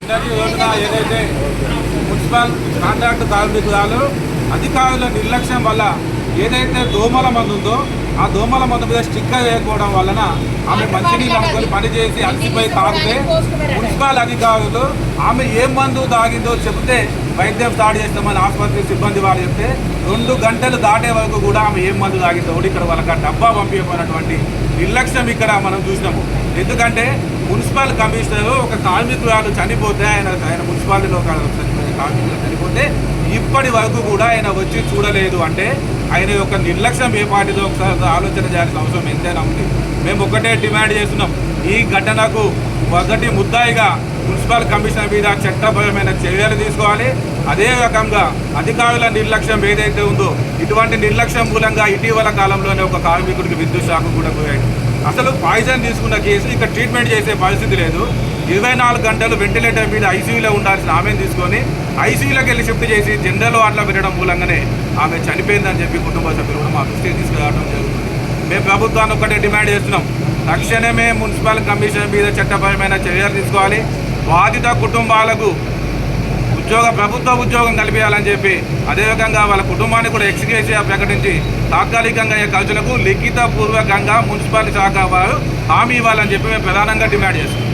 రోజున ఏదైతే municipal contract కార్మికురాలు అధికారుల నిర్లక్ష్యం వల్ల ఏదైతే దోమల మందు ఉందో ఆ దోమల మందు మీద స్టిక్కర్ వేయకపోవడం వలన ఆమె మంచినీళ్ళు అనుకొని పనిచేసి అలసిపోయి తాగితే మున్సిపల్ అధికారులు ఆమె ఏం మందు తాగిందో చెబితే వైద్యం స్టార్ట్ చేస్తామని ఆసుపత్రి సిబ్బంది వాళ్ళు చెప్తే 2 గంటలు దాటే వరకు కూడా ఆమె ఏం మందు తాగిందో ఇక్కడ వాళ్ళకి డబ్బా పంపించబడినటువంటి నిర్లక్ష్యం ఇక్కడ మనం చూసినాము. ఎందుకంటే మున్సిపల్ కమిషనర్ ఒక కార్మికురాలు చనిపోతే ఆయన మున్సిపాలిటీలో కార్మికులు చనిపోతే ఇప్పటి వరకు కూడా ఆయన వచ్చి చూడలేదు అంటే ఆయన యొక్క నిర్లక్ష్యం ఏ పార్టీలో ఒకసారి ఆలోచన చేయాల్సిన అవసరం ఎంతైనా ఉంది. మేము ఒకటే డిమాండ్ చేస్తున్నాం, ఈ ఘటనకు మొదటి ముద్దాయిగా మున్సిపల్ కమిషనర్ మీద చట్టపరమైన చర్యలు తీసుకోవాలి. అదే రకంగా అధికారుల నిర్లక్ష్యం ఏదైతే ఉందో ఇటువంటి నిర్లక్ష్యం మూలంగా ఇటీవల కాలంలోనే ఒక కార్మికుడికి విద్యుత్ షాక్ కూడా పోయాడు. అసలు పాయిజన్ తీసుకున్న కేసు ఇక్కడ ట్రీట్మెంట్ చేసే పరిస్థితి లేదు. 24 గంటలు వెంటిలేటర్ మీద ఐసీయూలో ఉండాల్సిన ఆమెను తీసుకొని ఐసీయూలోకి వెళ్ళి షిఫ్ట్ చేసి జనరల్ వార్డులో పెట్టడం మూలంగానే ఆమె చనిపోయిందని చెప్పి కుటుంబ సభ్యులు కూడా మా దృష్టికి తీసుకురావడం జరుగుతుంది. మేము ప్రభుత్వాన్ని ఒకటే డిమాండ్ చేస్తున్నాం, తక్షణమే మున్సిపల్ కమిషన్ మీద చట్టపరమైన చర్యలు తీసుకోవాలి. బాధిత కుటుంబాలకు ప్రభుత్వ ఉద్యోగం కల్పించాలని చెప్పి అదేవిధంగా వాళ్ళ కుటుంబాన్ని కూడా ఎక్స్గ్రేషియా ప్రకటించి తాత్కాలికంగా ఈ ఖర్చులకు లిఖిత పూర్వకంగా మున్సిపల్ శాఖ వారు హామీ ఇవ్వాలని చెప్పి మేము ప్రధానంగా డిమాండ్ చేస్తున్నాం.